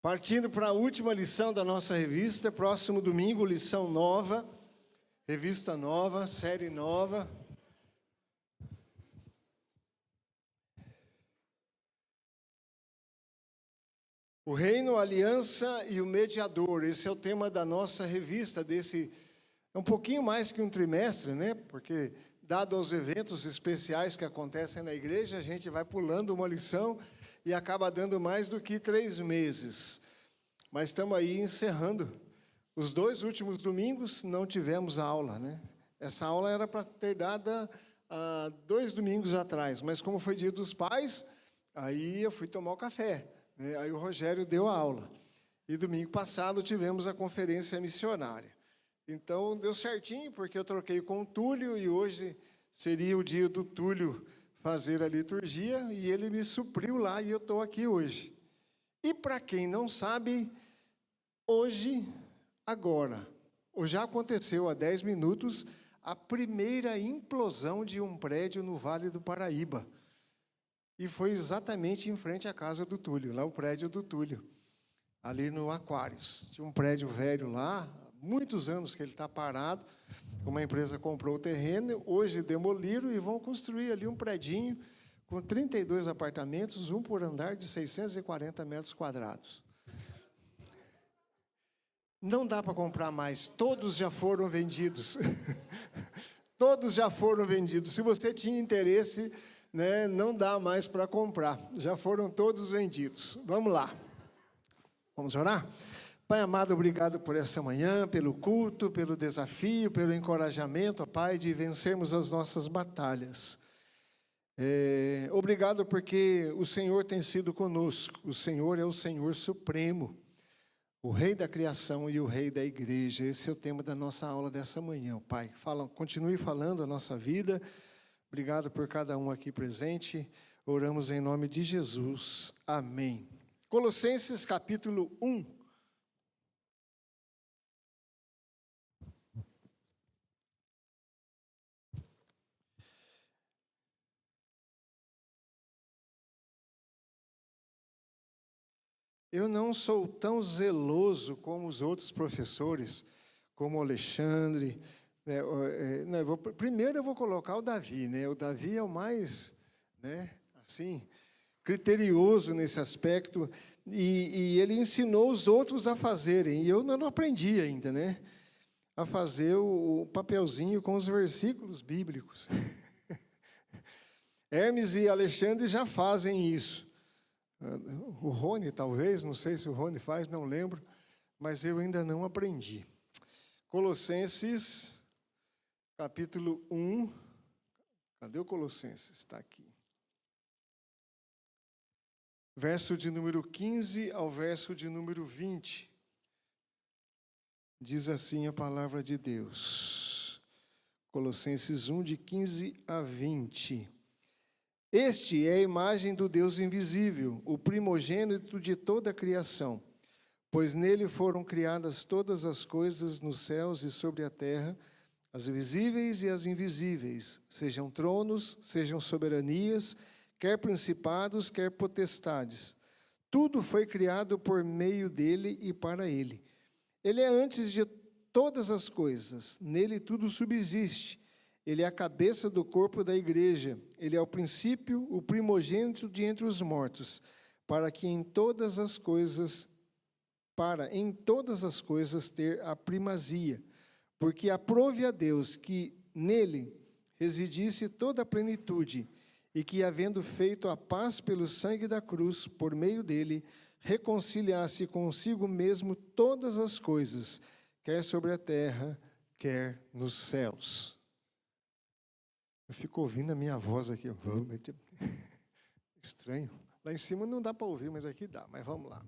Partindo para a última lição da nossa revista, próximo domingo, lição nova, revista nova, série nova. O reino, a aliança e o mediador, esse é o tema da nossa revista, é um pouquinho mais que um trimestre, né? Porque, dado aos eventos especiais que acontecem na igreja, a gente vai pulando uma lição e acaba dando mais do que 3 meses. Mas estamos aí encerrando. Os 2 últimos domingos não tivemos aula, né? Essa aula era para ter dada 2 domingos atrás, mas como foi Dia dos Pais, aí eu fui tomar o café, né? Aí o Rogério deu a aula. E domingo passado tivemos a conferência missionária. Então deu certinho, porque eu troquei com o Túlio e hoje seria o dia do Túlio fazer a liturgia e ele me supriu lá e eu estou aqui hoje. E para quem não sabe, hoje, agora, ou já aconteceu há 10 minutos, a primeira implosão de um prédio no Vale do Paraíba. E foi exatamente em frente à casa do Túlio, lá o prédio do Túlio, ali no Aquários. Tinha um prédio velho lá, há muitos anos que ele está parado, uma empresa comprou o terreno, hoje demoliram e vão construir ali um predinho com 32 apartamentos, um por andar de 640 metros quadrados. Não dá para comprar mais, todos já foram vendidos. Todos já foram vendidos. Se você tinha interesse, né, não dá mais para comprar, já foram todos vendidos. Vamos lá. Vamos orar? Pai amado, obrigado por essa manhã, pelo culto, pelo desafio, pelo encorajamento, ó Pai, de vencermos as nossas batalhas. Obrigado porque o Senhor tem sido conosco, o Senhor é o Senhor Supremo, o Rei da criação e o Rei da igreja. Esse é o tema da nossa aula dessa manhã, Pai. Continue falando a nossa vida. Obrigado por cada um aqui presente. Oramos em nome de Jesus. Amém. Colossenses capítulo 1. Eu não sou tão zeloso como os outros professores, como o Alexandre. Primeiro eu vou colocar o Davi, né? O Davi é o mais, né, assim, criterioso nesse aspecto, e ele ensinou os outros a fazerem, e eu não aprendi ainda, né? A fazer o papelzinho com os versículos bíblicos. Hermes e Alexandre já fazem isso. O Rony, talvez, não sei se o Rony faz, não lembro, mas eu ainda não aprendi. Colossenses, capítulo 1. Cadê o Colossenses? Está aqui. Verso de número 15 ao verso de número 20. Diz assim a palavra de Deus. Colossenses 1, de 15 a 20. Este é a imagem do Deus invisível, o primogênito de toda a criação, pois nele foram criadas todas as coisas nos céus e sobre a terra, as visíveis e as invisíveis, sejam tronos, sejam soberanias, quer principados, quer potestades. Tudo foi criado por meio dele e para ele. Ele é antes de todas as coisas, nele tudo subsiste. Ele é a cabeça do corpo da igreja. Ele é o princípio, o primogênito de entre os mortos, para em todas as coisas ter a primazia. Porque aprove a Deus que nele residisse toda a plenitude, e que, havendo feito a paz pelo sangue da cruz, por meio dele, reconciliasse consigo mesmo todas as coisas, quer sobre a terra, quer nos céus. Eu fico ouvindo a minha voz aqui. Estranho. Lá em cima não dá para ouvir, mas aqui dá. Mas vamos lá.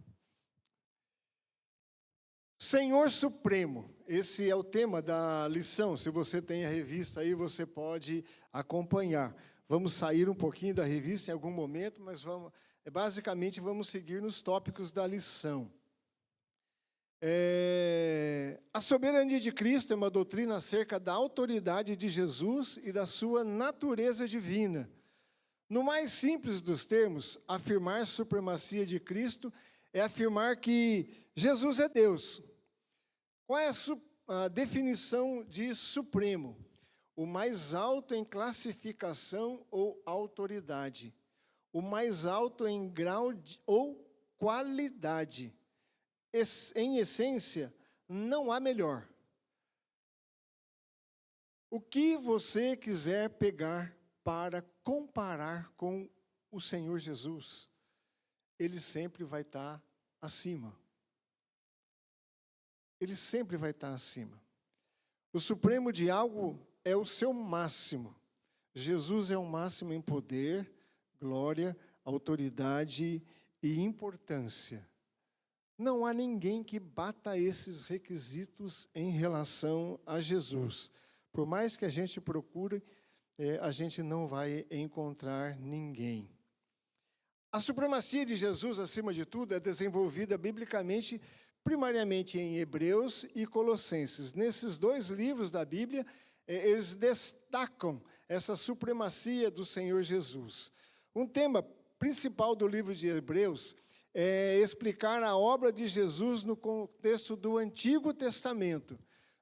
Senhor Supremo. Esse é o tema da lição. Se você tem a revista aí, você pode acompanhar. Vamos sair um pouquinho da revista em algum momento, mas basicamente vamos seguir nos tópicos da lição. A soberania de Cristo é uma doutrina acerca da autoridade de Jesus e da sua natureza divina. No mais simples dos termos, afirmar a supremacia de Cristo é afirmar que Jesus é Deus. Qual é a definição de supremo? O mais alto em classificação ou autoridade. O mais alto em grau ou qualidade. Em essência, não há melhor. O que você quiser pegar para comparar com o Senhor Jesus, ele sempre vai estar acima. Ele sempre vai estar acima. O supremo de algo é o seu máximo. Jesus é o máximo em poder, glória, autoridade e importância. Não há ninguém que bata esses requisitos em relação a Jesus. Por mais que a gente procure, a gente não vai encontrar ninguém. A supremacia de Jesus, acima de tudo, é desenvolvida biblicamente, primariamente em Hebreus e Colossenses. Nesses dois livros da Bíblia, eles destacam essa supremacia do Senhor Jesus. Um tema principal do livro de Hebreus é explicar a obra de Jesus no contexto do Antigo Testamento.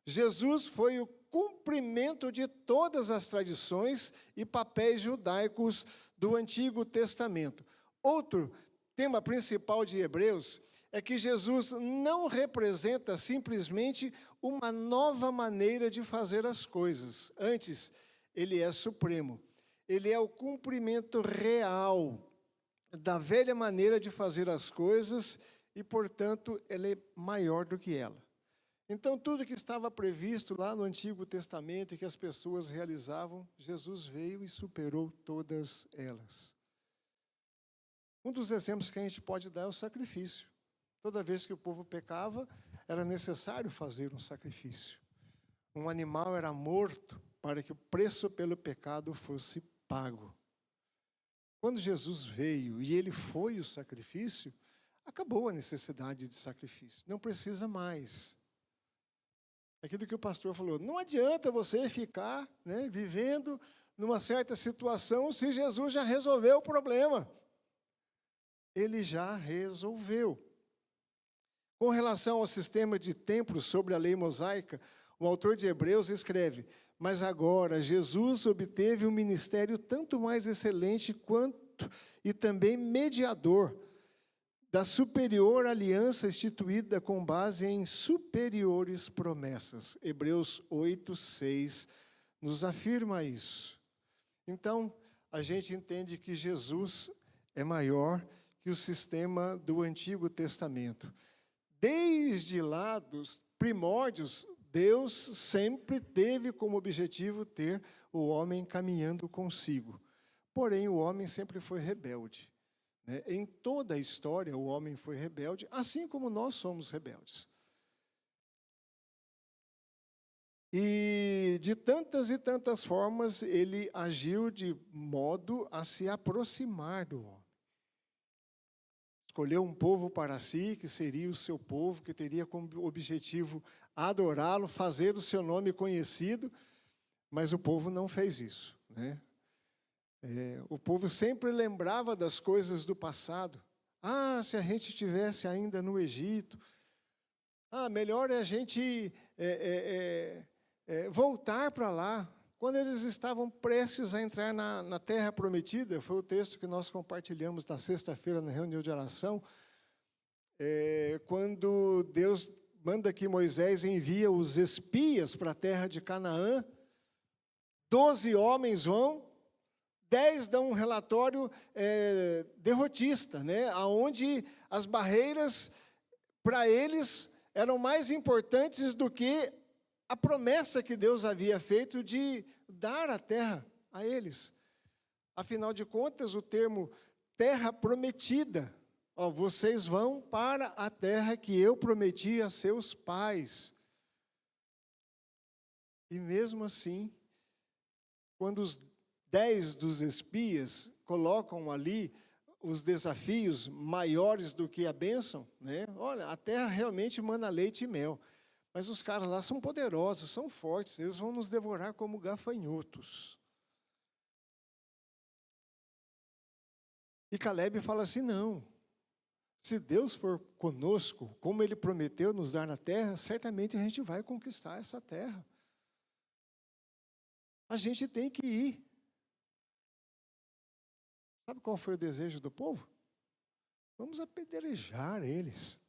Jesus foi o cumprimento de todas as tradições e papéis judaicos do Antigo Testamento. Outro tema principal de Hebreus é que Jesus não representa simplesmente uma nova maneira de fazer as coisas. Antes, ele é supremo. Ele é o cumprimento real da velha maneira de fazer as coisas e, portanto, ele é maior do que ela. Então, tudo que estava previsto lá no Antigo Testamento e que as pessoas realizavam, Jesus veio e superou todas elas. Um dos exemplos que a gente pode dar é o sacrifício. Toda vez que o povo pecava, era necessário fazer um sacrifício. Um animal era morto para que o preço pelo pecado fosse pago. Quando Jesus veio e ele foi o sacrifício, acabou a necessidade de sacrifício. Não precisa mais. Aquilo que o pastor falou, não adianta você ficar vivendo numa certa situação se Jesus já resolveu o problema. Ele já resolveu. Com relação ao sistema de templos sobre a lei mosaica, o autor de Hebreus escreve, mas agora Jesus obteve um ministério tanto mais excelente quanto e também mediador da superior aliança instituída com base em superiores promessas. Hebreus 8:6 nos afirma isso. Então, a gente entende que Jesus é maior que o sistema do Antigo Testamento. Desde lá dos primórdios, Deus sempre teve como objetivo ter o homem caminhando consigo. Porém, o homem sempre foi rebelde. Em toda a história, o homem foi rebelde, assim como nós somos rebeldes. E de tantas e tantas formas, ele agiu de modo a se aproximar do homem. Escolheu um povo para si, que seria o seu povo, que teria como objetivo adorá-lo, fazer o seu nome conhecido, mas o povo não fez isso, o povo sempre lembrava das coisas do passado. Se a gente estivesse ainda no Egito. Melhor é a gente voltar para lá. Quando eles estavam prestes a entrar na Terra Prometida, foi o texto que nós compartilhamos na sexta-feira na reunião de oração, quando Deus manda que Moisés envia os espias para a terra de Canaã, 12 homens vão, 10 dão um relatório derrotista, onde as barreiras, para eles, eram mais importantes do que a promessa que Deus havia feito de dar a terra a eles. Afinal de contas, o termo terra prometida, vocês vão para a terra que eu prometi a seus pais. E mesmo assim, quando os 10 dos espias colocam ali os desafios maiores do que a bênção, Olha, a terra realmente mana leite e mel. Mas os caras lá são poderosos, são fortes, eles vão nos devorar como gafanhotos. E Caleb fala assim, não, Se Deus for conosco, como Ele prometeu nos dar na terra, certamente a gente vai conquistar essa terra. A gente tem que ir. Sabe qual foi o desejo do povo? Vamos apedrejar eles.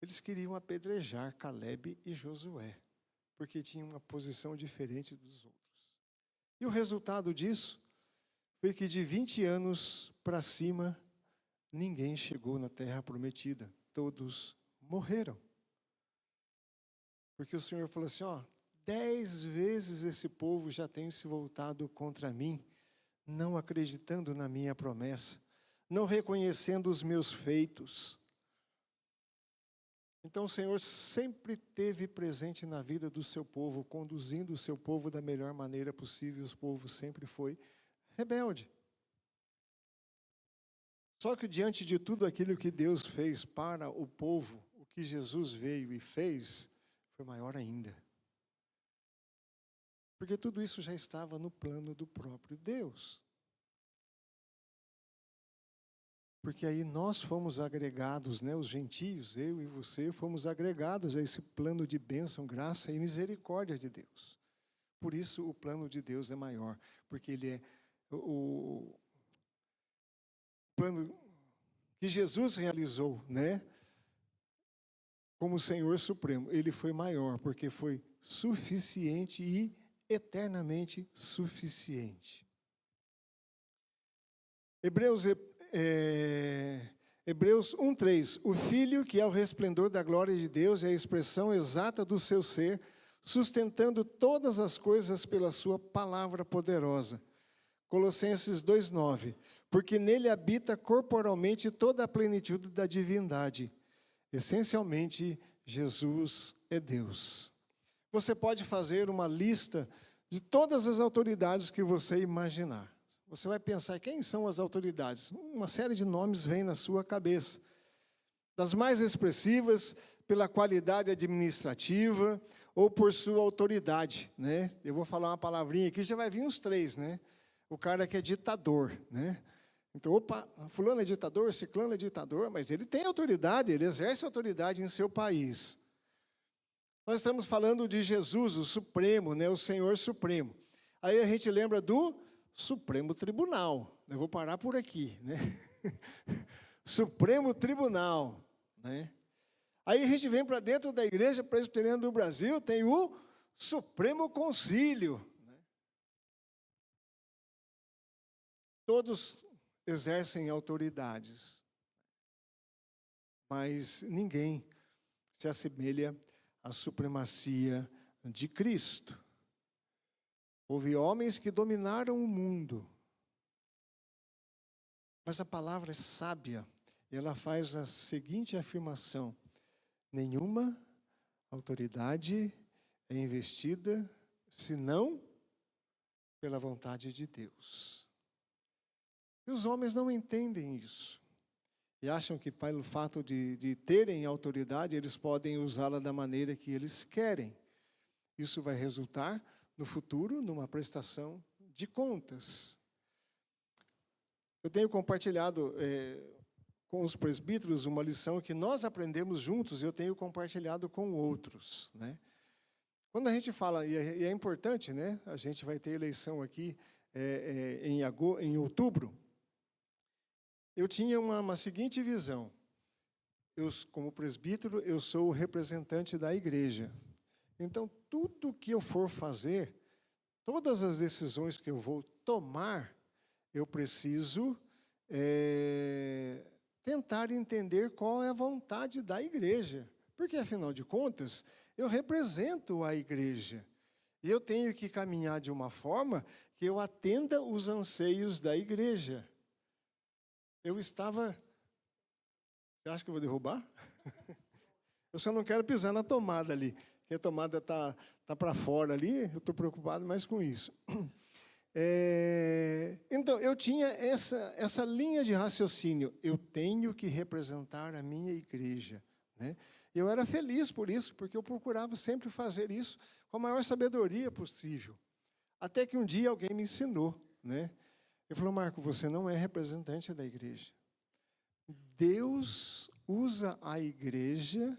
Eles queriam apedrejar Caleb e Josué, porque tinham uma posição diferente dos outros. E o resultado disso foi que de 20 anos para cima, ninguém chegou na terra prometida. Todos morreram. Porque o Senhor falou assim, 10 vezes esse povo já tem se voltado contra mim, não acreditando na minha promessa, não reconhecendo os meus feitos. Então o Senhor sempre esteve presente na vida do seu povo, conduzindo o seu povo da melhor maneira possível. O povo sempre foi rebelde. Só que diante de tudo aquilo que Deus fez para o povo, o que Jesus veio e fez, foi maior ainda. Porque tudo isso já estava no plano do próprio Deus. Porque aí nós fomos agregados, os gentios, eu e você, fomos agregados a esse plano de bênção, graça e misericórdia de Deus. Por isso o plano de Deus é maior, porque ele é o plano que Jesus realizou, como Senhor Supremo. Ele foi maior, porque foi suficiente e eternamente suficiente. Hebreus 1:3, o Filho, que é o resplendor da glória de Deus, é a expressão exata do seu ser, sustentando todas as coisas pela sua palavra poderosa. Colossenses 2:9, porque nele habita corporalmente toda a plenitude da divindade. Essencialmente, Jesus é Deus. Você pode fazer uma lista de todas as autoridades que você imaginar. Você vai pensar, quem são as autoridades? Uma série de nomes vem na sua cabeça. Das mais expressivas, pela qualidade administrativa ou por sua autoridade, Eu vou falar uma palavrinha aqui, já vai vir uns 3, O cara que é ditador, Então, fulano é ditador, ciclano é ditador, mas ele tem autoridade, ele exerce autoridade em seu país. Nós estamos falando de Jesus, o Supremo, o Senhor Supremo. Aí a gente lembra do Supremo Tribunal. Eu vou parar por aqui, Supremo Tribunal, Aí a gente vem para dentro da Igreja Presbiteriana do Brasil, tem o Supremo Concílio. Todos exercem autoridades, mas ninguém se assemelha à supremacia de Cristo. Houve homens que dominaram o mundo, mas a palavra é sábia, e ela faz a seguinte afirmação: nenhuma autoridade é investida senão pela vontade de Deus. E os homens não entendem isso. E acham que pelo fato de terem autoridade, eles podem usá-la da maneira que eles querem. Isso vai resultar, no futuro, numa prestação de contas. Eu tenho compartilhado com os presbíteros uma lição que nós aprendemos juntos, e eu tenho compartilhado com outros, Quando a gente fala, e é importante, a gente vai ter eleição aqui em outubro. Eu tinha uma seguinte visão. Como presbítero, eu sou o representante da igreja. Então, tudo que eu for fazer, todas as decisões que eu vou tomar, eu preciso tentar entender qual é a vontade da igreja. Porque, afinal de contas, eu represento a igreja. E eu tenho que caminhar de uma forma que eu atenda os anseios da igreja. Eu estava... Você acha que eu vou derrubar? Eu só não quero pisar na tomada ali. Porque a tomada está para fora ali, eu estou preocupado mais com isso. Então, eu tinha essa linha de raciocínio. Eu tenho que representar a minha igreja. Eu era feliz por isso, porque eu procurava sempre fazer isso com a maior sabedoria possível. Até que um dia alguém me ensinou. Ele falou: Marco, você não é representante da igreja. Deus usa a igreja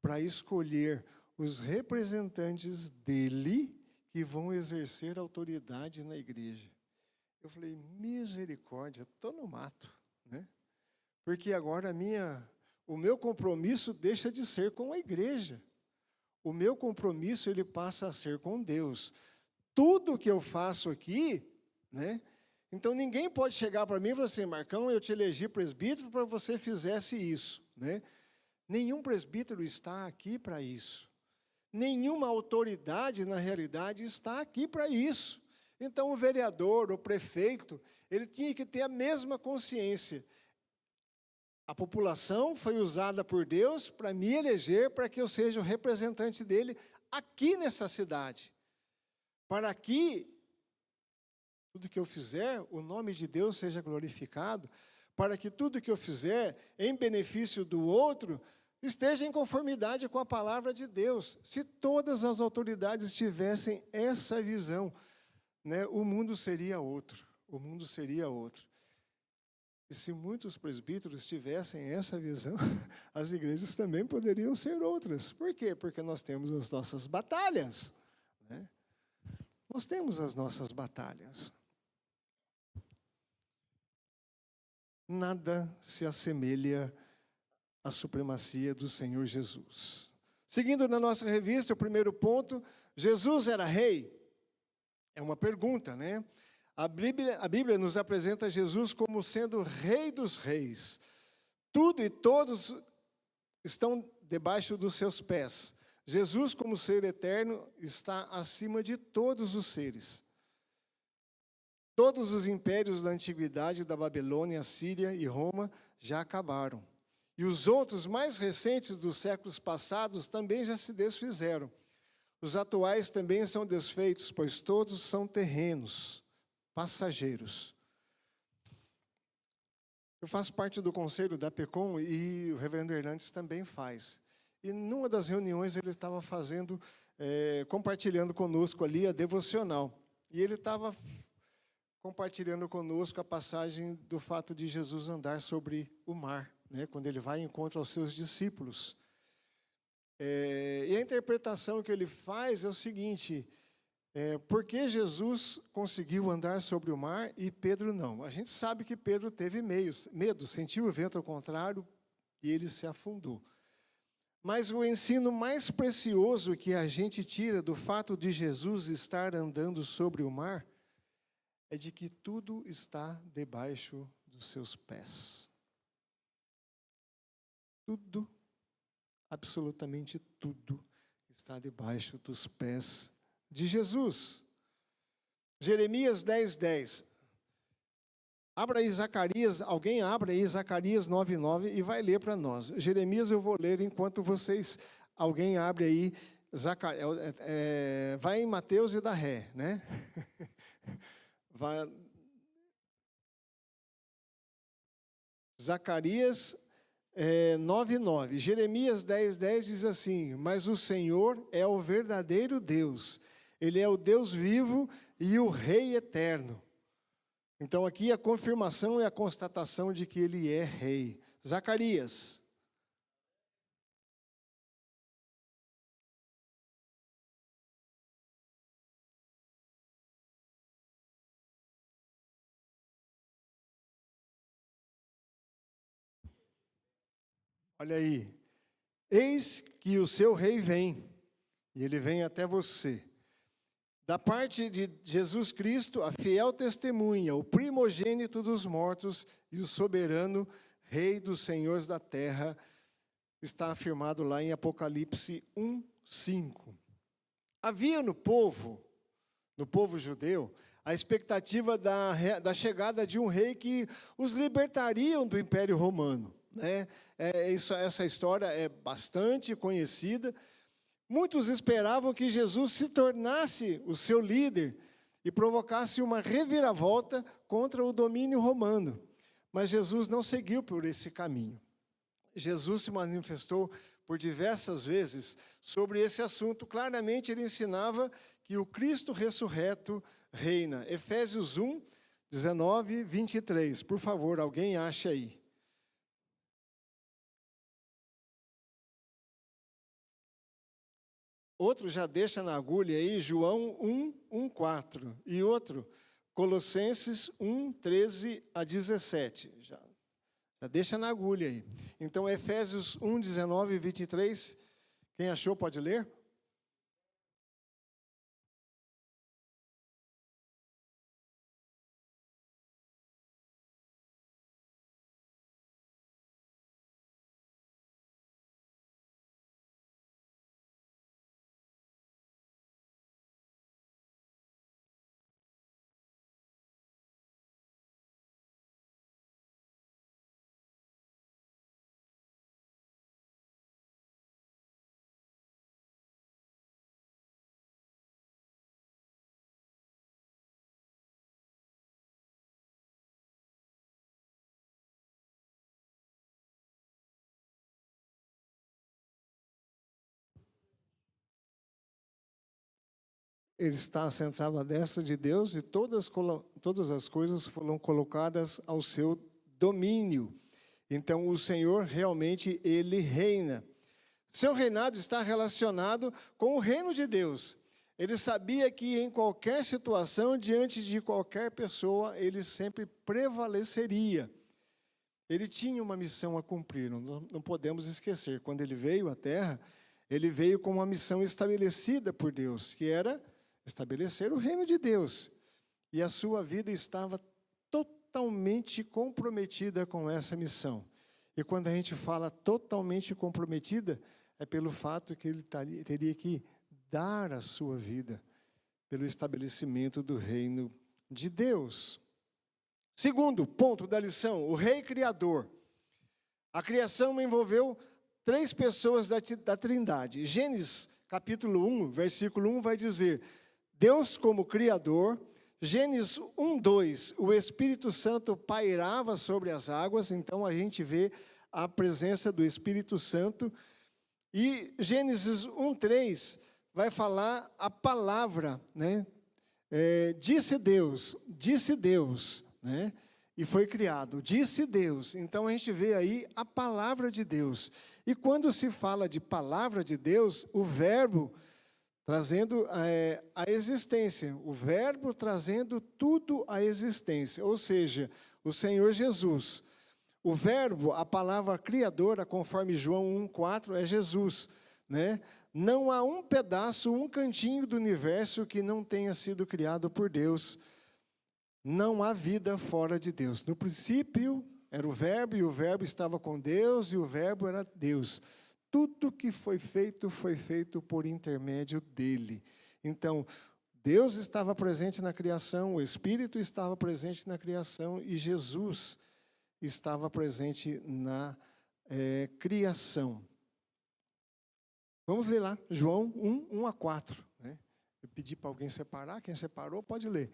para escolher os representantes dele que vão exercer autoridade na igreja. Eu falei, misericórdia, estou no mato, né? Porque agora o meu compromisso deixa de ser com a igreja. O meu compromisso ele passa a ser com Deus. Tudo que eu faço aqui, né? Então ninguém pode chegar para mim e falar assim, Marcão, eu te elegi presbítero para você fizesse isso, né? Nenhum presbítero está aqui para isso. Nenhuma autoridade, na realidade, está aqui para isso. Então, o vereador, o prefeito, ele tinha que ter a mesma consciência. A população foi usada por Deus para me eleger, para que eu seja o representante dele aqui nessa cidade. Para que tudo que eu fizer, o nome de Deus seja glorificado, para que tudo que eu fizer em benefício do outro esteja em conformidade com a palavra de Deus. Se todas as autoridades tivessem essa visão, né, o mundo seria outro. O mundo seria outro. E se muitos presbíteros tivessem essa visão, as igrejas também poderiam ser outras. Por quê? Porque nós temos as nossas batalhas, né? Nós temos as nossas batalhas. Nada se assemelha à supremacia do Senhor Jesus. Seguindo na nossa revista, o primeiro ponto, Jesus era rei? É uma pergunta, né? A Bíblia nos apresenta Jesus como sendo rei dos reis. Tudo e todos estão debaixo dos seus pés. Jesus, como ser eterno, está acima de todos os seres. Todos os impérios da antiguidade, da Babilônia, Síria e Roma, já acabaram. E os outros mais recentes dos séculos passados também já se desfizeram. Os atuais também são desfeitos, pois todos são terrenos, passageiros. Eu faço parte do conselho da PECOM e o reverendo Hernandes também faz. E numa das reuniões ele estava compartilhando conosco ali a devocional. E ele estava compartilhando conosco a passagem do fato de Jesus andar sobre o mar, né, quando ele vai e encontra os seus discípulos. E a interpretação que ele faz é o seguinte, por que Jesus conseguiu andar sobre o mar e Pedro não? A gente sabe que Pedro teve medo, sentiu o vento ao contrário e ele se afundou. Mas o ensino mais precioso que a gente tira do fato de Jesus estar andando sobre o mar é de que tudo está debaixo dos seus pés. Tudo, absolutamente tudo, está debaixo dos pés de Jesus. Jeremias 10:10. Abra aí Zacarias, alguém abra aí Zacarias 9:9 e vai ler para nós. Jeremias eu vou ler enquanto alguém abre aí, vai em Mateus e dá ré, né? Zacarias 9:9. Jeremias 10:10 diz assim, mas o Senhor é o verdadeiro Deus, Ele é o Deus vivo e o Rei eterno. Então aqui a confirmação e a constatação de que Ele é Rei. Zacarias. Olha aí. Eis que o seu rei vem, e ele vem até você. Da parte de Jesus Cristo, a fiel testemunha, o primogênito dos mortos e o soberano rei dos senhores da terra, está afirmado lá em Apocalipse 1:5. Havia no povo judeu, a expectativa da chegada de um rei que os libertariam do Império Romano, né? Essa história é bastante conhecida. Muitos esperavam que Jesus se tornasse o seu líder e provocasse uma reviravolta contra o domínio romano. Mas Jesus não seguiu por esse caminho. Jesus se manifestou por diversas vezes sobre esse assunto. Claramente ele ensinava que o Cristo ressurreto reina. Efésios 1:19-23. Por favor, alguém ache aí. Outro já deixa na agulha aí, João 1:4. E outro, Colossenses 1:13 a 17. Já deixa na agulha aí. Então, Efésios 1:19 e 23. Quem achou pode ler? Ele está sentado à destra de Deus e todas as coisas foram colocadas ao seu domínio. Então, o Senhor realmente, Ele reina. Seu reinado está relacionado com o reino de Deus. Ele sabia que em qualquer situação, diante de qualquer pessoa, ele sempre prevaleceria. Ele tinha uma missão a cumprir, não podemos esquecer. Quando ele veio à Terra, ele veio com uma missão estabelecida por Deus, que era estabelecer o reino de Deus. E a sua vida estava totalmente comprometida com essa missão. E quando a gente fala totalmente comprometida, é pelo fato que ele teria que dar a sua vida pelo estabelecimento do reino de Deus. Segundo ponto da lição, o Rei Criador. A criação envolveu 3 pessoas da Trindade. Gênesis capítulo 1, versículo 1 vai dizer: Deus como Criador. Gênesis 1:2, o Espírito Santo pairava sobre as águas, então a gente vê a presença do Espírito Santo. E Gênesis 1:3 vai falar a palavra, né? Disse Deus, né? E foi criado, disse Deus. Então a gente vê aí a palavra de Deus. E quando se fala de palavra de Deus, o verbo trazendo a existência, o verbo trazendo tudo à existência, ou seja, o Senhor Jesus. O verbo, a palavra criadora, conforme João 1:4, é Jesus, né? Não há um pedaço, um cantinho do universo que não tenha sido criado por Deus. Não há vida fora de Deus. No princípio era o verbo, e o verbo estava com Deus, e o verbo era Deus. Tudo que foi feito por intermédio dele. Então, Deus estava presente na criação, o Espírito estava presente na criação, e Jesus estava presente na criação. Vamos ler lá, João 1:1-4. Né? Eu pedi para alguém separar, quem separou pode ler.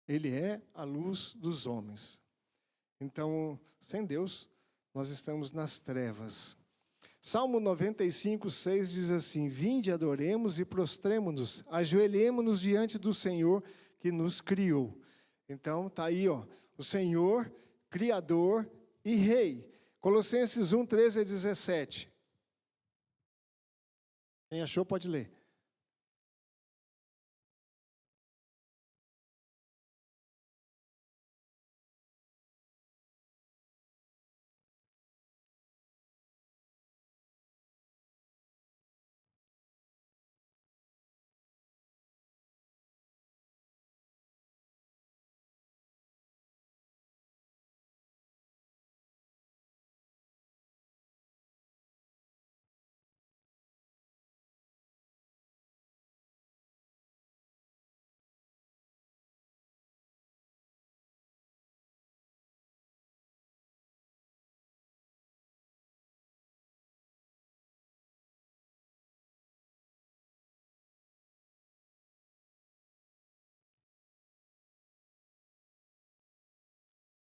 Ele é a luz dos homens. Então, sem Deus, nós estamos nas trevas. Salmo 95:6 diz assim: Vinde, adoremos e prostremo-nos, ajoelhemo-nos diante do Senhor que nos criou. Então, está aí, ó, o Senhor, Criador e Rei. Colossenses 1:13-17. Quem achou pode ler.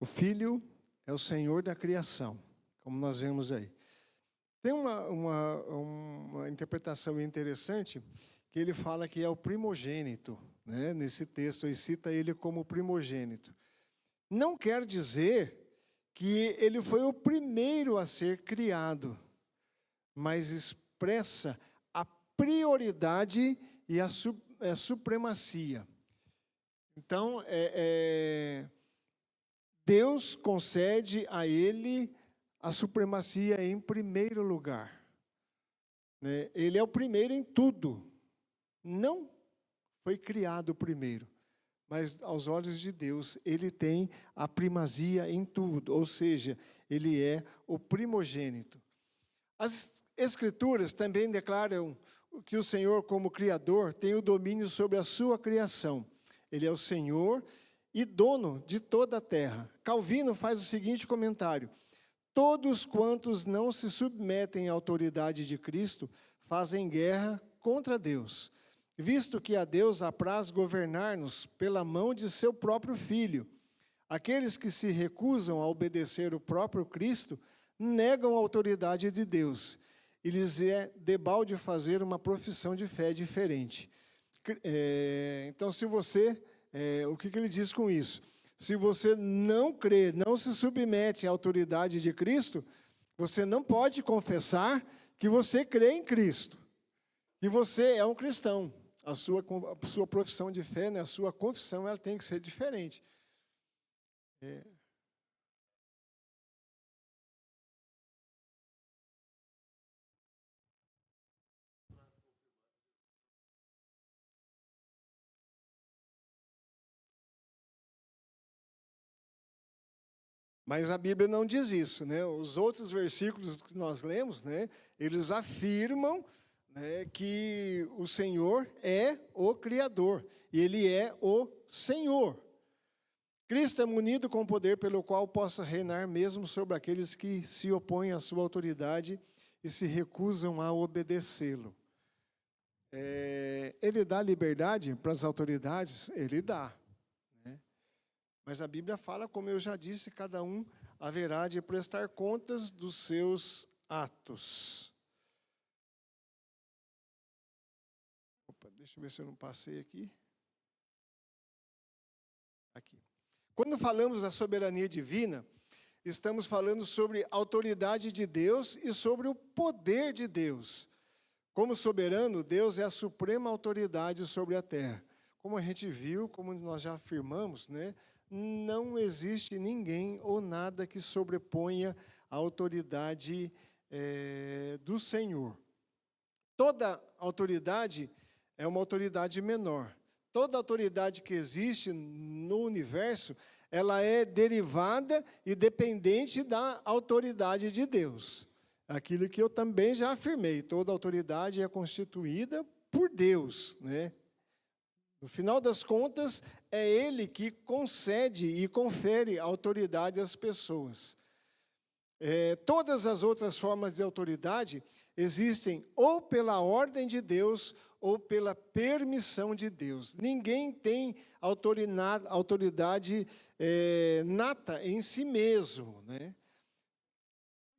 O Filho é o Senhor da criação, como nós vemos aí. Tem uma interpretação interessante, que ele fala que é o primogênito, né? Nesse texto aí cita ele como primogênito. Não quer dizer que ele foi o primeiro a ser criado, mas expressa a prioridade e a supremacia. Então, Deus concede a ele a supremacia em primeiro lugar. Né? Ele é o primeiro em tudo. Não foi criado primeiro, mas aos olhos de Deus, ele tem a primazia em tudo, ou seja, ele é o primogênito. As Escrituras também declaram que o Senhor, como Criador, tem o domínio sobre a sua criação. Ele é o Senhor e dono de toda a terra. Calvino faz o seguinte comentário: todos quantos não se submetem à autoridade de Cristo fazem guerra contra Deus, visto que a Deus apraz governar-nos pela mão de seu próprio Filho. Aqueles que se recusam a obedecer o próprio Cristo negam a autoridade de Deus, e lhes é debalde fazer uma profissão de fé diferente. Então, se você, o que ele diz com isso? Se você não crê, não se submete à autoridade de Cristo, você não pode confessar que você crê em Cristo, que você é um cristão. A sua profissão de fé, né, a sua confissão, ela tem que ser diferente. Mas a Bíblia não diz isso, né? Os outros versículos que nós lemos, né, eles afirmam, né, que o Senhor é o Criador, e Ele é o Senhor. Cristo é munido com o poder pelo qual possa reinar mesmo sobre aqueles que se opõem à sua autoridade e se recusam a obedecê-lo. Ele dá liberdade para as autoridades? Ele dá. Mas a Bíblia fala, como eu já disse, cada um haverá de prestar contas dos seus atos. Opa, deixa eu ver se eu não passei aqui. Aqui. Quando falamos da soberania divina, estamos falando sobre a autoridade de Deus e sobre o poder de Deus. Como soberano, Deus é a suprema autoridade sobre a terra. Como a gente viu, como nós já afirmamos, né? Não existe ninguém ou nada que sobreponha a autoridade do Senhor. Toda autoridade é uma autoridade menor. Toda autoridade que existe no universo, ela é derivada e dependente da autoridade de Deus. Aquilo que eu também já afirmei, toda autoridade é constituída por Deus, né? No final das contas, é Ele que concede e confere autoridade às pessoas. Todas as outras formas de autoridade existem ou pela ordem de Deus ou pela permissão de Deus. Ninguém tem autoridade nata em si mesmo, né?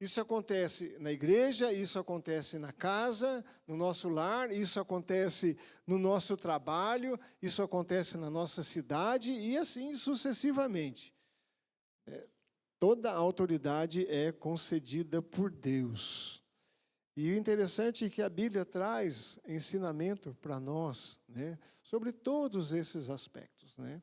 Isso acontece na igreja, isso acontece na casa, no nosso lar, isso acontece no nosso trabalho, isso acontece na nossa cidade e assim sucessivamente. Toda a autoridade é concedida por Deus. E o interessante é que a Bíblia traz ensinamento para nós, né, sobre todos esses aspectos, né?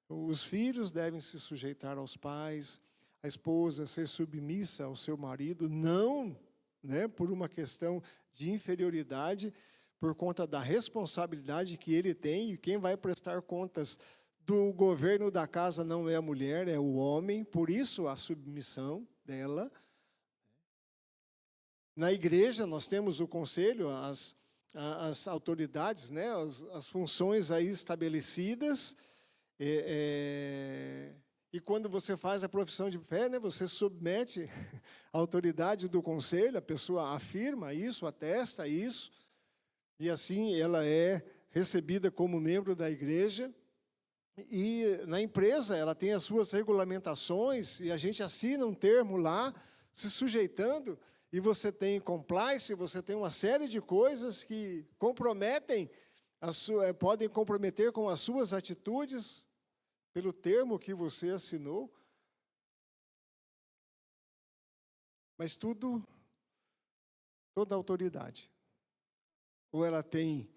Os filhos devem se sujeitar aos pais, a esposa ser submissa ao seu marido, não, né, por uma questão de inferioridade, por conta da responsabilidade que ele tem, e quem vai prestar contas do governo da casa não é a mulher, é o homem, por isso a submissão dela. Na igreja nós temos o conselho, as autoridades, né, as funções aí estabelecidas, e quando você faz a profissão de fé, né, você submete a autoridade do conselho, a pessoa afirma isso, atesta isso, e assim ela é recebida como membro da igreja. E na empresa, ela tem as suas regulamentações, e a gente assina um termo lá, se sujeitando, e você tem compliance, você tem uma série de coisas que comprometem, podem comprometer com as suas atitudes, pelo termo que você assinou. Mas toda autoridade, ou ela tem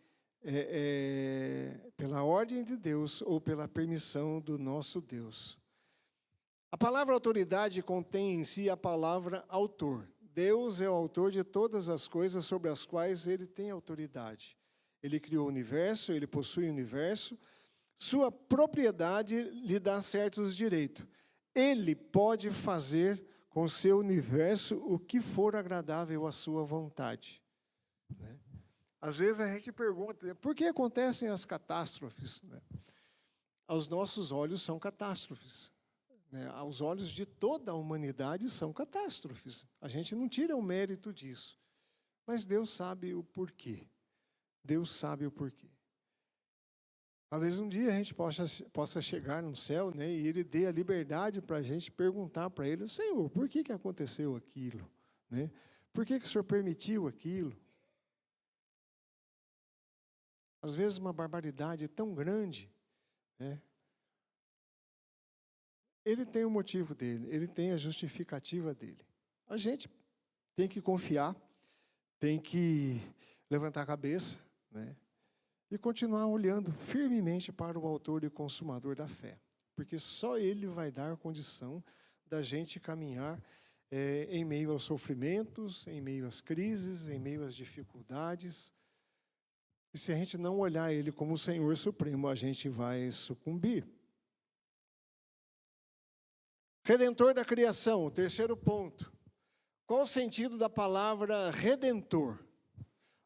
pela ordem de Deus ou pela permissão do nosso Deus. A palavra autoridade contém em si a palavra autor. Deus é o autor de todas as coisas sobre as quais ele tem autoridade. Ele criou o universo, ele possui o universo, sua propriedade lhe dá certos direitos. Ele pode fazer com o seu universo o que for agradável à sua vontade. Né? Às vezes a gente pergunta, por que acontecem as catástrofes? Né? Aos nossos olhos são catástrofes. Né? Aos olhos de toda a humanidade são catástrofes. A gente não tira o mérito disso. Mas Deus sabe o porquê. Deus sabe o porquê. Talvez um dia a gente possa chegar no céu, né, e Ele dê a liberdade para a gente perguntar para Ele, Senhor, por que aconteceu aquilo? Né? Por que o Senhor permitiu aquilo? Às vezes uma barbaridade tão grande, né? Ele tem o motivo dele, ele tem a justificativa dele. A gente tem que confiar, tem que levantar a cabeça, né? E continuar olhando firmemente para o autor e consumador da fé. Porque só ele vai dar condição da gente caminhar em meio aos sofrimentos, em meio às crises, em meio às dificuldades. E se a gente não olhar ele como o Senhor Supremo, a gente vai sucumbir. Redentor da criação, o terceiro ponto. Qual o sentido da palavra redentor?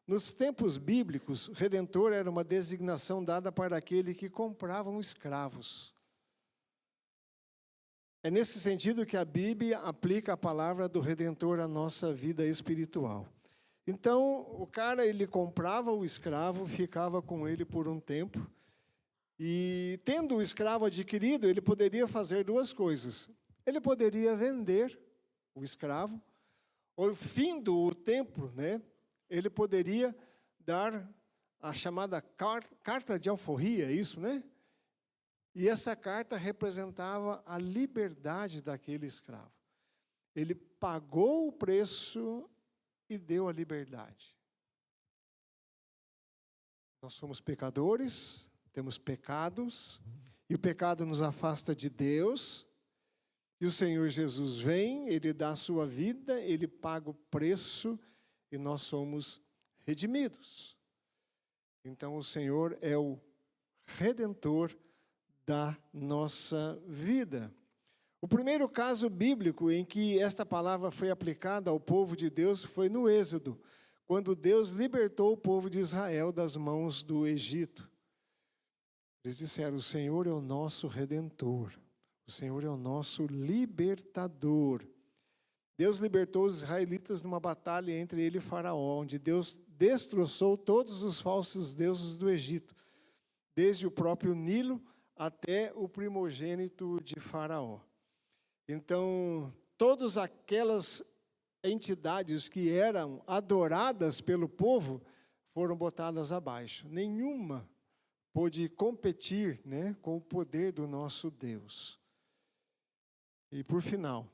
Nos tempos bíblicos, redentor era uma designação dada para aquele que compravam escravos. É nesse sentido que a Bíblia aplica a palavra do redentor à nossa vida espiritual. Então, o cara, ele comprava o escravo, ficava com ele por um tempo, e tendo o escravo adquirido, ele poderia fazer duas coisas. Ele poderia vender o escravo, ou findo o tempo, né, ele poderia dar a chamada carta de alforria, isso, né? E essa carta representava a liberdade daquele escravo. Ele pagou o preço e deu a liberdade. Nós somos pecadores, temos pecados, e o pecado nos afasta de Deus. E o Senhor Jesus vem, Ele dá a sua vida, Ele paga o preço e nós somos redimidos. Então o Senhor é o Redentor da nossa vida. O primeiro caso bíblico em que esta palavra foi aplicada ao povo de Deus foi no Êxodo, quando Deus libertou o povo de Israel das mãos do Egito. Eles disseram, o Senhor é o nosso Redentor, o Senhor é o nosso libertador. Deus libertou os israelitas numa batalha entre ele e Faraó, onde Deus destroçou todos os falsos deuses do Egito, desde o próprio Nilo até o primogênito de Faraó. Então, todas aquelas entidades que eram adoradas pelo povo foram botadas abaixo. Nenhuma pôde competir, né, com o poder do nosso Deus. E por final,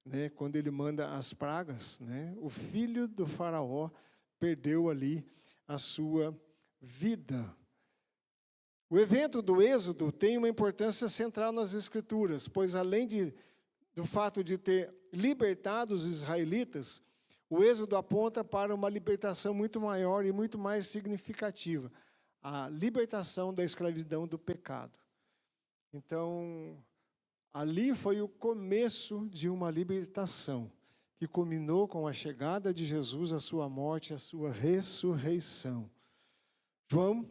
né, quando ele manda as pragas, né, o filho do Faraó perdeu ali a sua vida. O evento do Êxodo tem uma importância central nas Escrituras, pois além do fato de ter libertado os israelitas, o Êxodo aponta para uma libertação muito maior e muito mais significativa, a libertação da escravidão do pecado. Então, ali foi o começo de uma libertação, que culminou com a chegada de Jesus, a sua morte, a sua ressurreição. João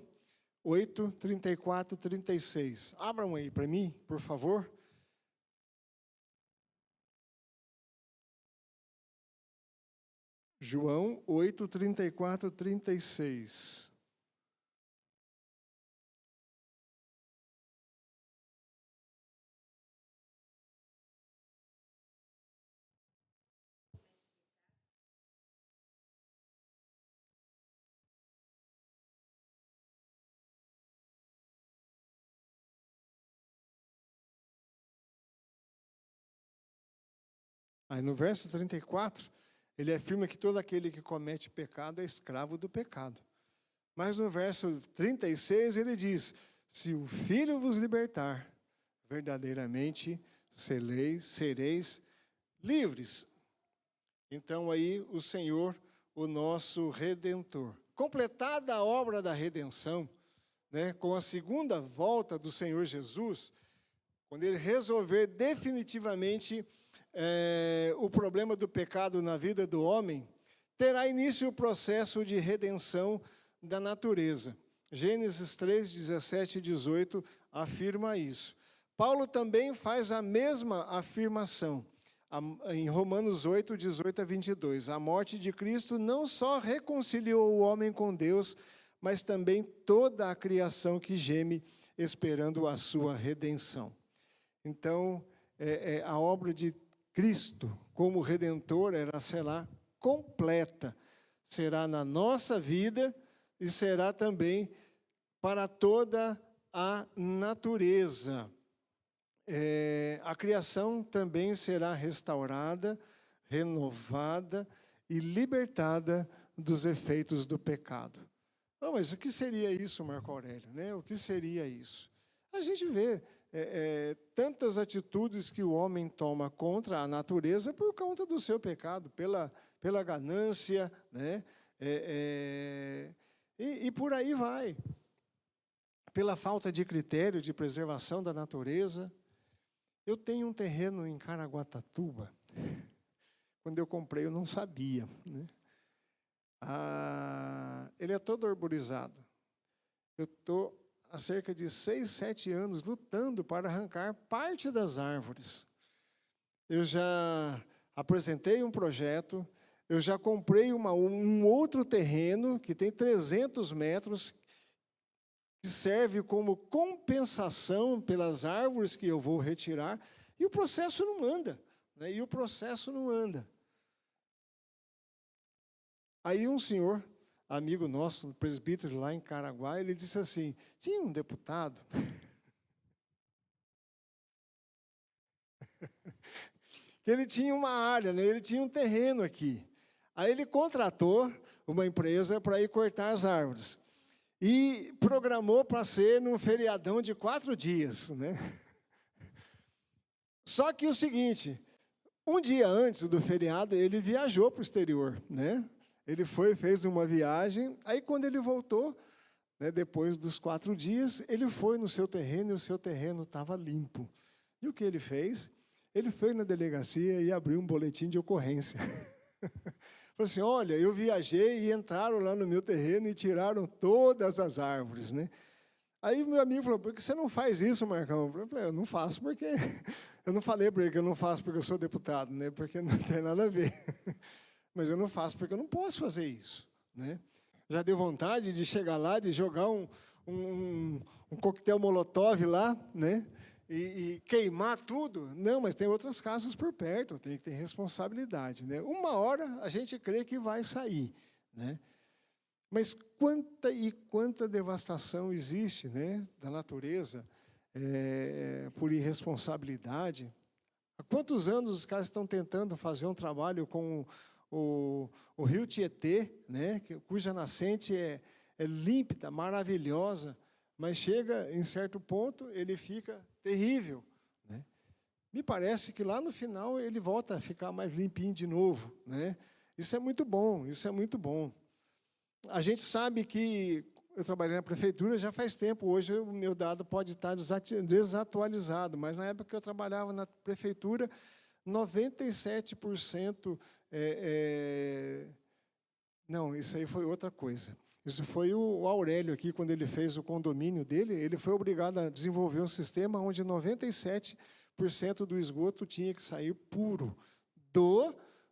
8, 34, 36. Abram aí para mim, por favor. João 8, 34, 36. Aí no verso 34, ele afirma que todo aquele que comete pecado é escravo do pecado. Mas no verso 36 ele diz: se o Filho vos libertar, verdadeiramente sereis livres. Então aí o Senhor, o nosso Redentor. Completada a obra da redenção, né, com a segunda volta do Senhor Jesus, quando ele resolver definitivamente o problema do pecado na vida do homem, terá início o processo de redenção da natureza. Gênesis 3, 17 e 18 afirma isso. Paulo também faz a mesma afirmação em Romanos 8, 18 a 22. A morte de Cristo não só reconciliou o homem com Deus, mas também toda a criação que geme esperando a sua redenção. Então, a obra de Cristo como Redentor, ela será completa. Será na nossa vida e será também para toda a natureza. A criação também será restaurada, renovada e libertada dos efeitos do pecado. Oh, mas o que seria isso, Marco Aurélio? Né? O que seria isso? A gente vê tantas atitudes que o homem toma contra a natureza por conta do seu pecado, pela ganância, né? E por aí vai. Pela falta de critério de preservação da natureza. Eu tenho um terreno em Caraguatatuba. Quando eu comprei, eu não sabia, né? Ele é todo arborizado. Eu estou há cerca de 6, 7 anos lutando para arrancar parte das árvores. Eu já apresentei um projeto, eu já comprei um outro terreno que tem 300 metros, que serve como compensação pelas árvores que eu vou retirar, e o processo não anda, né? Aí um senhor, amigo nosso, presbítero lá em Caraguá, ele disse assim, tinha um deputado que ele tinha uma área, né? Ele tinha um terreno aqui. Aí ele contratou uma empresa para ir cortar as árvores. E programou para ser num feriadão de 4 dias, né? Só que o seguinte, um dia antes do feriado, ele viajou para o exterior, né? Ele fez uma viagem, aí quando ele voltou, né, depois dos 4 dias, ele foi no seu terreno e o seu terreno estava limpo. E o que ele fez? Ele foi na delegacia e abriu um boletim de ocorrência. Falou assim, olha, eu viajei e entraram lá no meu terreno e tiraram todas as árvores, né? Aí meu amigo falou, por que você não faz isso, Marcão? Eu falei, eu não faço porque... Eu não falei para ele que eu não faço porque eu sou deputado, né? Porque não tem nada a ver. Mas eu não faço porque eu não posso fazer isso, né? Já deu vontade de chegar lá, de jogar um coquetel molotov lá, né? E queimar tudo. Não, mas tem outras casas por perto, tem que ter responsabilidade, né? Uma hora a gente crê que vai sair, né? Mas quanta devastação existe, né, da natureza por irresponsabilidade. Há quantos anos os caras estão tentando fazer um trabalho com o rio Tietê, né, cuja nascente é límpida, maravilhosa, mas chega em certo ponto, ele fica terrível, né? Me parece que lá no final ele volta a ficar mais limpinho de novo, né? Isso é muito bom, isso é muito bom. A gente sabe que eu trabalhei na prefeitura já faz tempo, hoje o meu dado pode estar desatualizado, mas na época que eu trabalhava na prefeitura, 97%... Não, isso aí foi outra coisa. Isso foi o Aurélio aqui, quando ele fez o condomínio dele, ele foi obrigado a desenvolver um sistema onde 97% do esgoto tinha que sair puro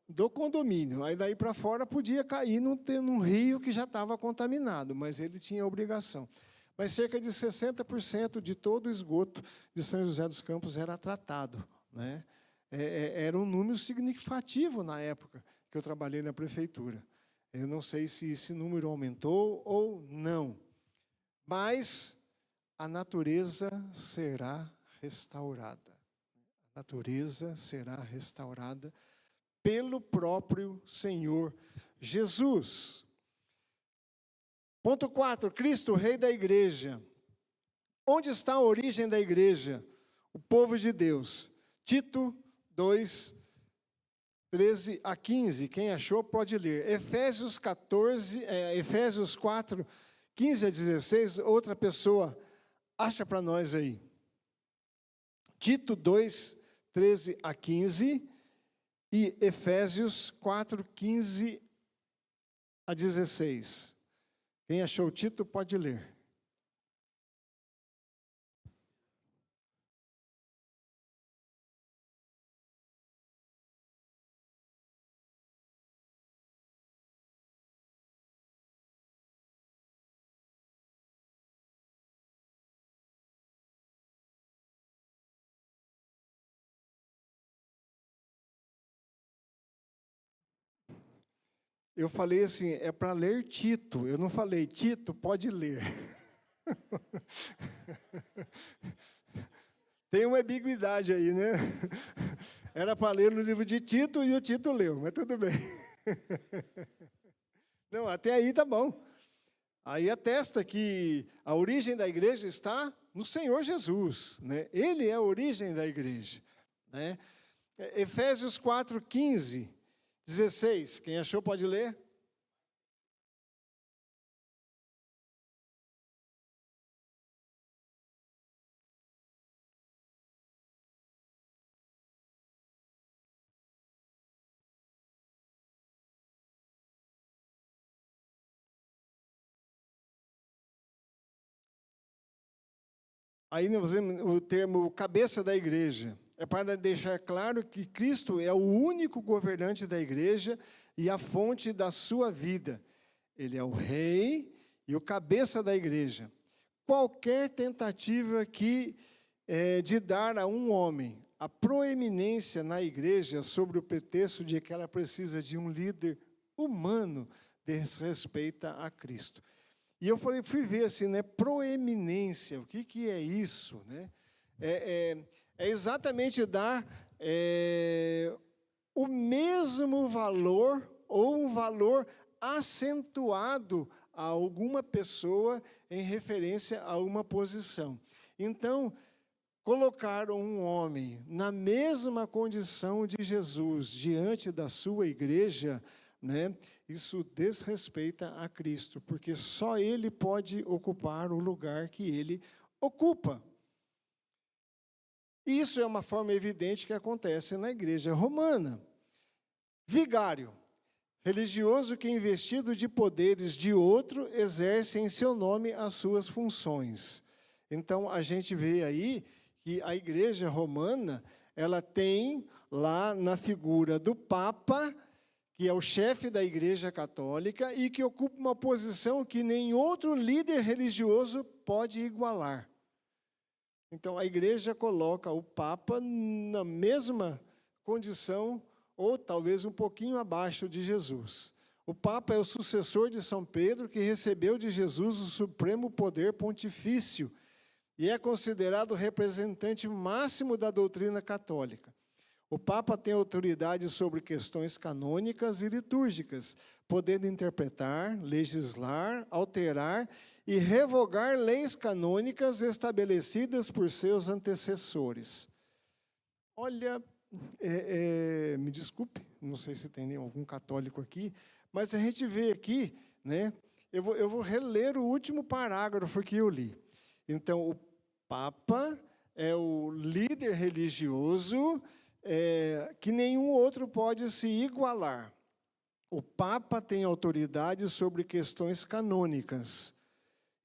do condomínio. Aí daí para fora podia cair num rio que já estava contaminado, mas ele tinha a obrigação. Mas cerca de 60% de todo o esgoto de São José dos Campos era tratado, né? Era um número significativo na época que eu trabalhei na prefeitura. Eu não sei se esse número aumentou ou não, mas a natureza será restaurada. A natureza será restaurada pelo próprio Senhor Jesus. Ponto 4, Cristo, Rei da Igreja. Onde está a origem da igreja? O povo de Deus. Tito 2, 13 a 15. Quem achou pode ler. Efésios 4, 15 a 16. Outra pessoa acha para nós aí. Tito 2, 13 a 15. E Efésios 4, 15 a 16. Quem achou o Tito pode ler. Eu falei assim, é para ler Tito. Eu não falei, Tito, pode ler. Tem uma ambiguidade aí, né? Era para ler no livro de Tito e o Tito leu, mas tudo bem. Não, até aí tá bom. Aí atesta que a origem da igreja está no Senhor Jesus, né? Ele é a origem da igreja, né? Efésios 4, 15, 16. Quem achou pode ler? Aí nós vemos o termo cabeça da igreja. É para deixar claro que Cristo é o único governante da igreja e a fonte da sua vida. Ele é o rei e o cabeça da igreja. Qualquer tentativa de dar a um homem a proeminência na igreja sobre o pretexto de que ela precisa de um líder humano desrespeita a Cristo. E eu fui ver assim, né, proeminência, o que é isso? Né? É exatamente dar o mesmo valor ou um valor acentuado a alguma pessoa em referência a uma posição. Então, colocar um homem na mesma condição de Jesus diante da sua igreja, né, isso desrespeita a Cristo, porque só Ele pode ocupar o lugar que Ele ocupa. E isso é uma forma evidente que acontece na igreja romana. Vigário, religioso que, investido de poderes de outro, exerce em seu nome as suas funções. Então, a gente vê aí que a igreja romana, ela tem lá na figura do Papa, que é o chefe da igreja católica e que ocupa uma posição que nem outro líder religioso pode igualar. Então, a igreja coloca o Papa na mesma condição, ou talvez um pouquinho abaixo de Jesus. O Papa é o sucessor de São Pedro, que recebeu de Jesus o supremo poder pontifício e é considerado o representante máximo da doutrina católica. O Papa tem autoridade sobre questões canônicas e litúrgicas, podendo interpretar, legislar, alterar e revogar leis canônicas estabelecidas por seus antecessores. Olha, me desculpe, não sei se tem algum católico aqui, mas a gente vê aqui, né? Eu vou reler o último parágrafo que eu li. Então, o Papa é o líder religioso que nenhum outro pode se igualar. O Papa tem autoridade sobre questões canônicas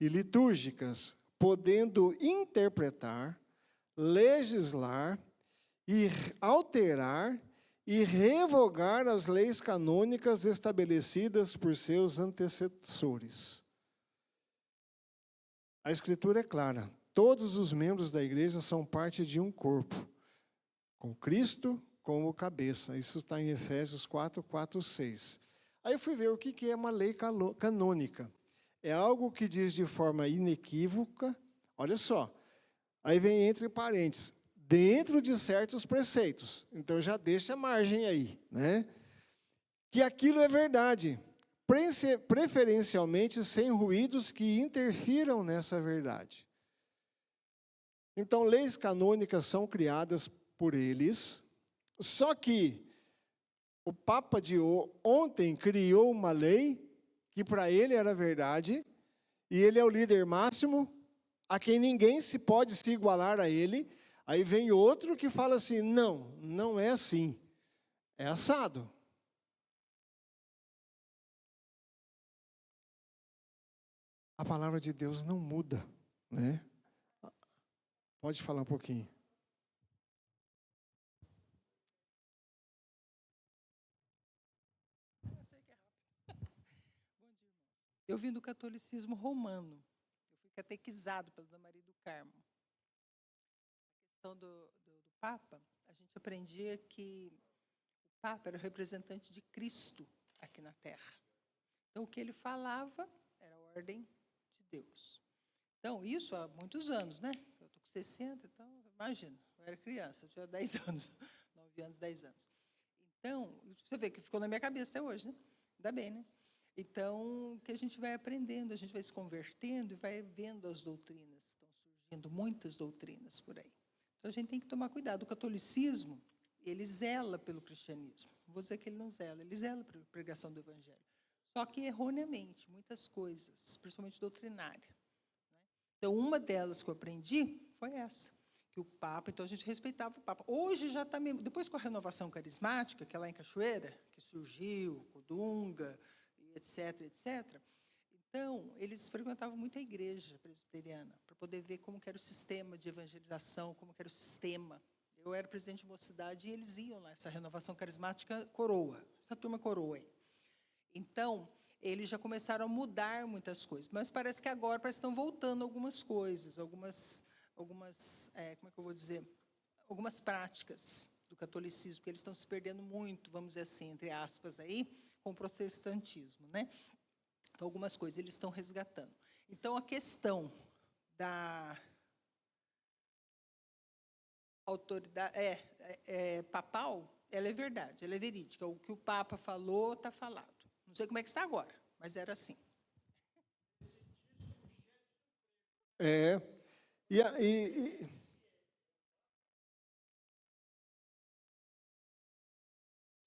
e litúrgicas, podendo interpretar, legislar e alterar e revogar as leis canônicas estabelecidas por seus antecessores. A Escritura é clara. Todos os membros da igreja são parte de um corpo, com Cristo como cabeça. Isso está em Efésios 4, 4, 6. Aí eu fui ver o que é uma lei canônica. É algo que diz de forma inequívoca, olha só, aí vem entre parênteses, dentro de certos preceitos. Então, já deixa a margem aí, né? Que aquilo é verdade, preferencialmente sem ruídos que interfiram nessa verdade. Então, leis canônicas são criadas por eles, só que o Papa de ontem criou uma lei que para ele era verdade, e ele é o líder máximo, a quem ninguém pode se igualar a ele. Aí vem outro que fala assim, não, não é assim, é assado. A palavra de Deus não muda, né? Pode falar um pouquinho. Eu vim do catolicismo romano. Eu fui catequizado pela Dona Maria do Carmo. A questão do Papa, a gente aprendia que o Papa era o representante de Cristo aqui na Terra. Então, o que ele falava era a ordem de Deus. Então, isso há muitos anos, né? Eu estou com 60, então, imagina, eu era criança, eu tinha 10 anos, 9 anos, 10 anos. Então, você vê que ficou na minha cabeça até hoje, né? Ainda bem, né? Então, que a gente vai aprendendo, a gente vai se convertendo e vai vendo as doutrinas. Estão surgindo muitas doutrinas por aí. Então, a gente tem que tomar cuidado. O catolicismo, ele zela pelo cristianismo. Não vou dizer que ele não zela, ele zela pela pregação do evangelho. Só que erroneamente, muitas coisas, principalmente doutrinária. Então, uma delas que eu aprendi foi essa, que o Papa, então a gente respeitava o Papa. Hoje já está mesmo, depois com a renovação carismática, que é lá em Cachoeira, que surgiu, com Dunga, etc., etc., então, eles frequentavam muito a igreja presbiteriana, para poder ver como que era o sistema de evangelização, como que era o sistema. Eu era presidente de mocidade e eles iam lá, essa renovação carismática coroa, essa turma coroa aí. Então, eles já começaram a mudar muitas coisas, mas parece que agora estão voltando algumas coisas, algumas como é que eu vou dizer, algumas práticas do catolicismo, porque eles estão se perdendo muito, vamos dizer assim, entre aspas, aí, com o protestantismo, né? Então, algumas coisas eles estão resgatando. Então, a questão da autoridade papal, ela é verdade, ela é verídica. O que o Papa falou, está falado. Não sei como é que está agora, mas era assim.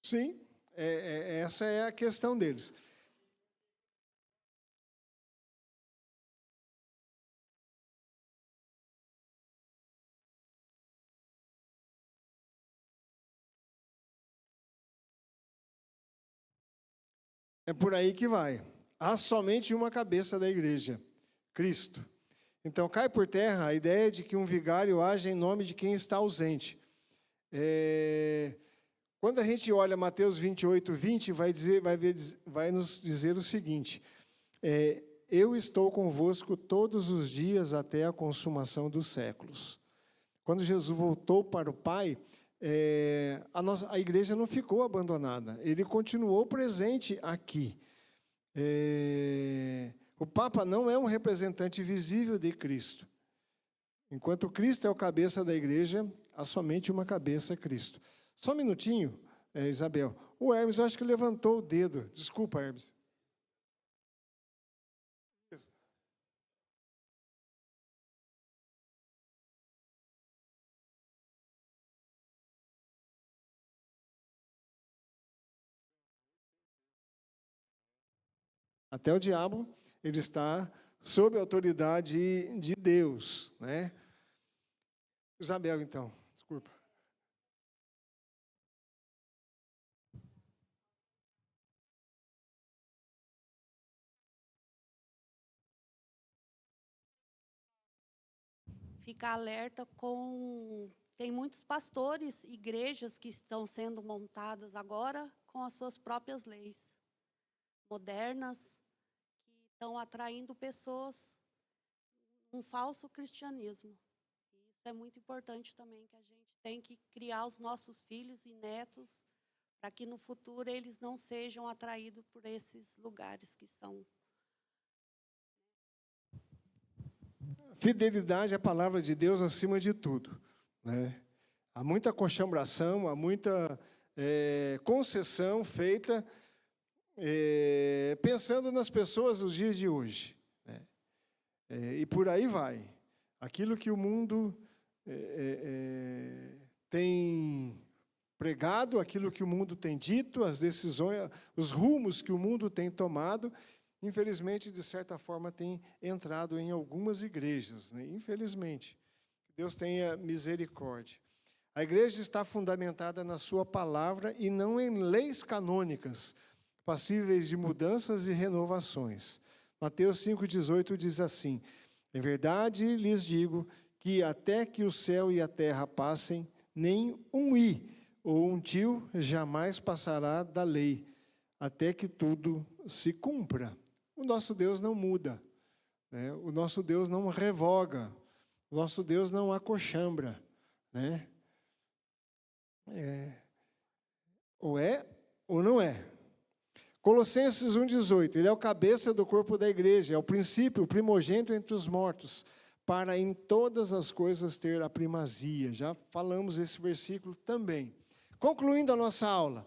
Sim, essa é a questão deles. É por aí que vai. Há somente uma cabeça da igreja, Cristo. Então, cai por terra a ideia de que um vigário age em nome de quem está ausente. Quando a gente olha Mateus 28, 20, vai nos dizer o seguinte, eu estou convosco todos os dias até a consumação dos séculos. Quando Jesus voltou para o Pai, a igreja não ficou abandonada, ele continuou presente aqui. O Papa não é um representante visível de Cristo. Enquanto Cristo é o cabeça da igreja, há somente uma cabeça, Cristo. Só um minutinho, Isabel. O Hermes, eu acho que levantou o dedo. Desculpa, Hermes. Até o diabo, ele está sob a autoridade de Deus, né? Isabel, então, desculpa. Ficar alerta com... Tem muitos pastores, igrejas que estão sendo montadas agora com as suas próprias leis modernas, que estão atraindo pessoas um falso cristianismo. E isso é muito importante também, que a gente tem que criar os nossos filhos e netos para que no futuro eles não sejam atraídos por esses lugares que são... Fidelidade à palavra de Deus acima de tudo, né? Há muita conchambração, há muita concessão feita pensando nas pessoas dos dias de hoje, né? E por aí vai. Aquilo que o mundo tem pregado, aquilo que o mundo tem dito, as decisões, os rumos que o mundo tem tomado, infelizmente, de certa forma, tem entrado em algumas igrejas, né? Infelizmente. Deus tenha misericórdia. A igreja está fundamentada na sua palavra e não em leis canônicas, passíveis de mudanças e renovações. Mateus 5,18 diz assim: em verdade lhes digo que até que o céu e a terra passem, nem um i ou um tio jamais passará da lei, até que tudo se cumpra. O nosso Deus não muda, né? O nosso Deus não revoga, o nosso Deus não acochambra, né? Ou é ou não é. Colossenses 1,18, ele é o cabeça do corpo da igreja, é o princípio, o primogênito entre os mortos, para em todas as coisas ter a primazia. Já falamos esse versículo também. Concluindo a nossa aula,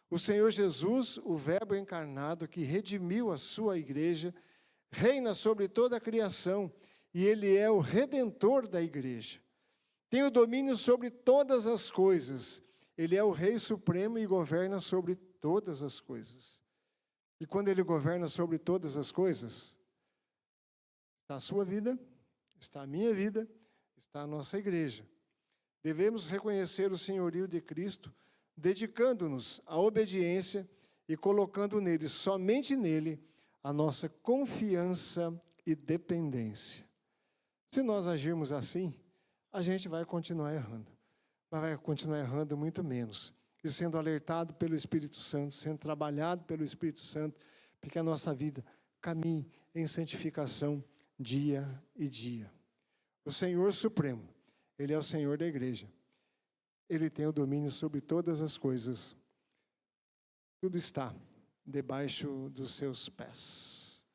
o Senhor Jesus, o Verbo encarnado, que redimiu a sua igreja, reina sobre toda a criação, e ele é o redentor da igreja. Tem o domínio sobre todas as coisas. Ele é o Rei Supremo e governa sobre todas as coisas. E quando ele governa sobre todas as coisas, está a sua vida, está a minha vida, está a nossa igreja. Devemos reconhecer o senhorio de Cristo, dedicando-nos à obediência e colocando nele, somente nele, a nossa confiança e dependência. Se nós agirmos assim, a gente vai continuar errando. Mas vai continuar errando muito menos. E sendo alertado pelo Espírito Santo, sendo trabalhado pelo Espírito Santo, porque a nossa vida caminhe em santificação dia e dia. O Senhor Supremo, Ele é o Senhor da igreja. Ele tem o domínio sobre todas as coisas. Tudo está debaixo dos seus pés.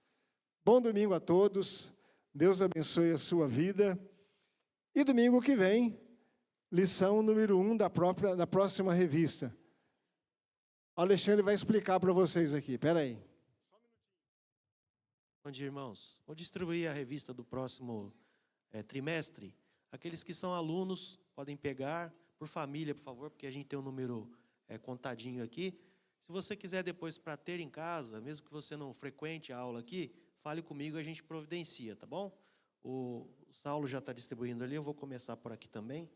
Bom domingo a todos. Deus abençoe a sua vida. E domingo que vem, lição número 1 da próxima revista. O Alexandre vai explicar para vocês aqui. Espera aí. Bom dia, irmãos. Vou distribuir a revista do próximo trimestre. Aqueles que são alunos podem pegar por família, por favor, porque a gente tem um número contadinho aqui. Se você quiser depois para ter em casa, mesmo que você não frequente a aula aqui, fale comigo e a gente providencia, tá bom? O Saulo já está distribuindo ali, eu vou começar por aqui também.